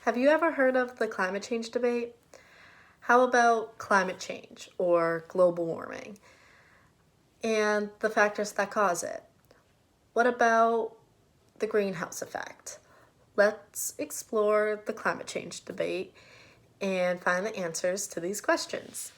Have you ever heard of the climate change debate? How about climate change or global warming and the factors that cause it? What about the greenhouse effect? Let's explore the climate change debate and find the answers to these questions.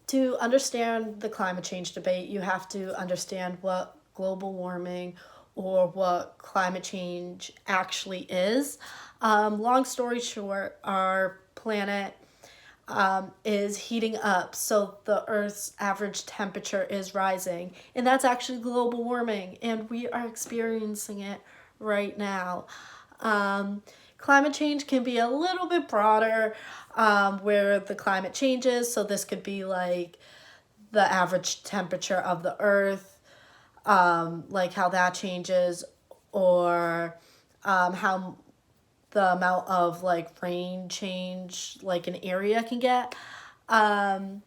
To understand the climate change debate, you have to understand what global warming or what climate change actually is. Long story short, our planet is heating up, so the Earth's average temperature is rising, and that's actually global warming, and we are experiencing it right now. Climate change can be a little bit broader, where the climate changes. So this could be like the average temperature of the Earth, like how that changes, or how the amount of like rain change like an area can get. Um,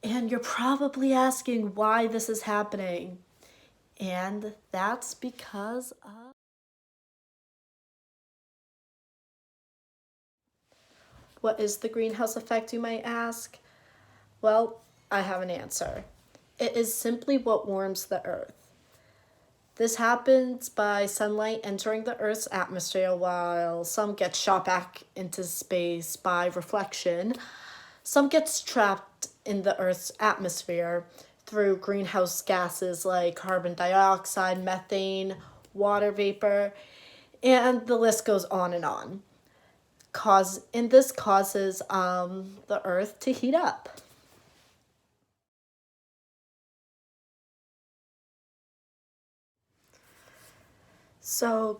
and you're probably asking why this is happening. And that's because of. What is the greenhouse effect, you might ask? Well, I have an answer. It is simply what warms the Earth. This happens by sunlight entering the Earth's atmosphere while some gets shot back into space by reflection. Some gets trapped in the Earth's atmosphere through greenhouse gases like carbon dioxide, methane, water vapor, and the list goes on and on. This causes the Earth to heat up. So,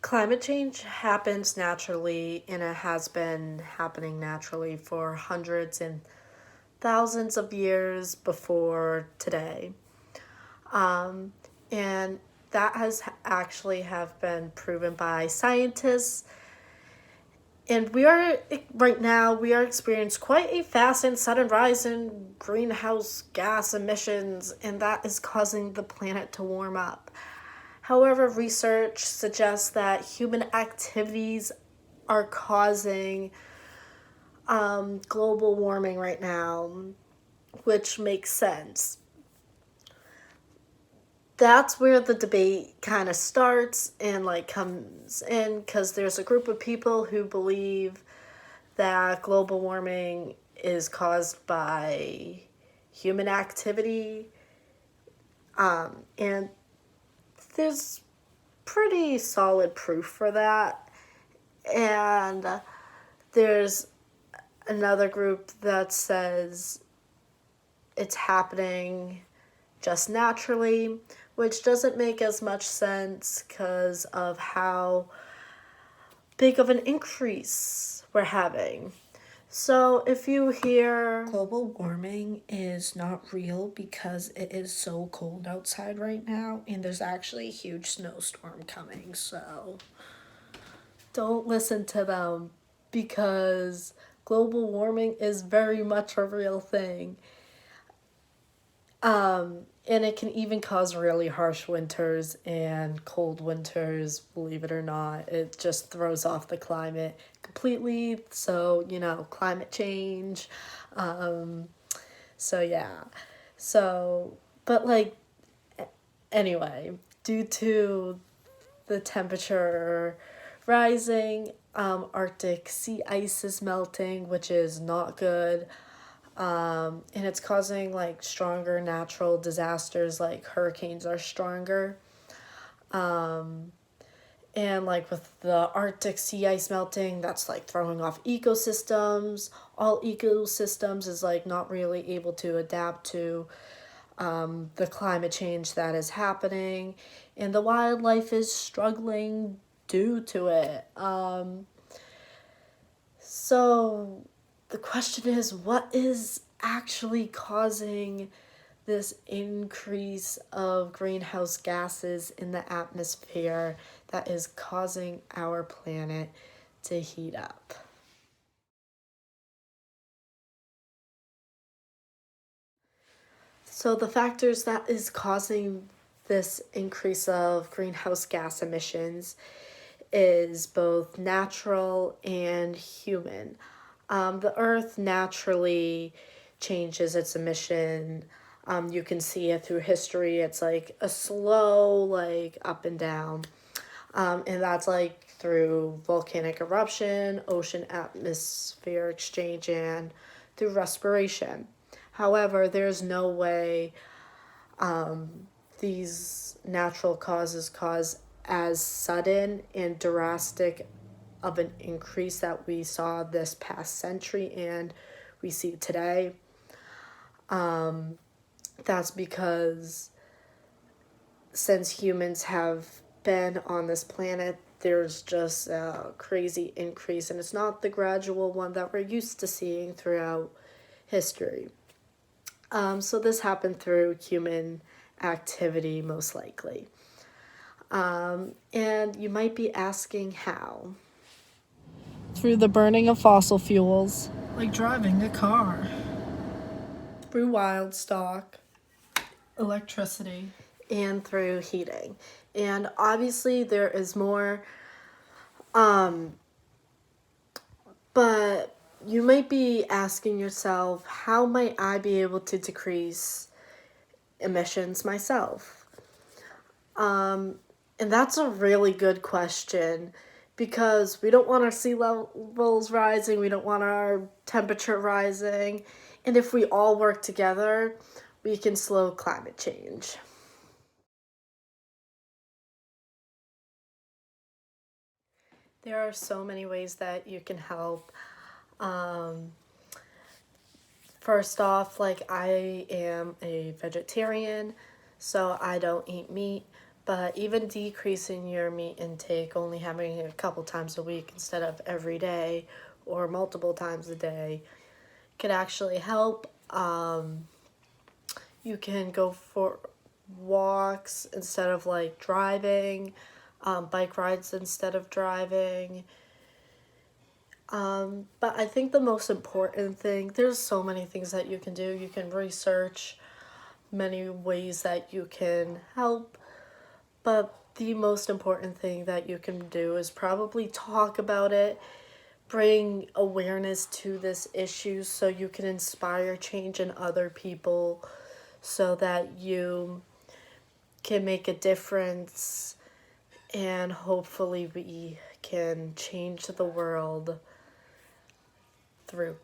climate change happens naturally, and it has been happening naturally for hundreds and thousands of years before today. And that has actually have been proven by scientists. And right now, we are experiencing quite a fast and sudden rise in greenhouse gas emissions, and that is causing the planet to warm up. However, research suggests that human activities are causing global warming right now, which makes sense. That's where the debate kind of starts and like comes in, because there's a group of people who believe that global warming is caused by human activity, and there's pretty solid proof for that. And there's another group that says it's happening just naturally, which doesn't make as much sense because of how big of an increase we're having. So if you hear global warming is not real because it is so cold outside right now and there's actually a huge snowstorm coming, so don't listen to them, because global warming is very much a real thing. And it can even cause really harsh winters and cold winters, believe it or not. It just throws off the climate completely. So, climate change. Um, so, yeah. So, but like, anyway, due to the temperature rising, Arctic sea ice is melting, which is not good. And it's causing like stronger natural disasters, like hurricanes are stronger. And like with the Arctic sea ice melting, that's like throwing off ecosystems. All ecosystems is like not really able to adapt to the climate change that is happening, and the wildlife is struggling due to it. So the question is, what is actually causing this increase of greenhouse gases in the atmosphere that is causing our planet to heat up? So the factors that is causing this increase of greenhouse gas emissions is both natural and human. The earth naturally changes its emission. You can see it through history. It's like a slow, like up and down. And that's like through volcanic eruption, ocean atmosphere exchange, and through respiration. However, there's no way these natural causes cause as sudden and drastic of an increase that we saw this past century and we see today. That's because since humans have been on this planet, there's just a crazy increase, and it's not the gradual one that we're used to seeing throughout history. So this happened through human activity, most likely. And you might be asking how. Through the burning of fossil fuels. Like driving a car. Through wild stock. Electricity. And through heating. And obviously there is more, but you might be asking yourself, how might I be able to decrease emissions myself? And that's a really good question, because we don't want our sea levels rising, we don't want our temperature rising, and if we all work together, we can slow climate change. There are so many ways that you can help. First off, like, I am a vegetarian, so I don't eat meat, but even decreasing your meat intake, only having it a couple times a week instead of every day or multiple times a day, could actually help. You can go for walks instead of like driving, bike rides instead of driving. But I think the most important thing, there's so many things that you can do. You can research many ways that you can help, but the most important thing that you can do is probably talk about it, bring awareness to this issue so you can inspire change in other people, so that you can make a difference, and hopefully we can change the world through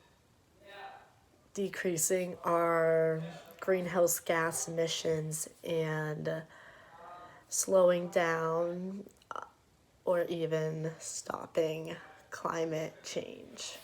decreasing our greenhouse gas emissions and slowing down or even stopping climate change.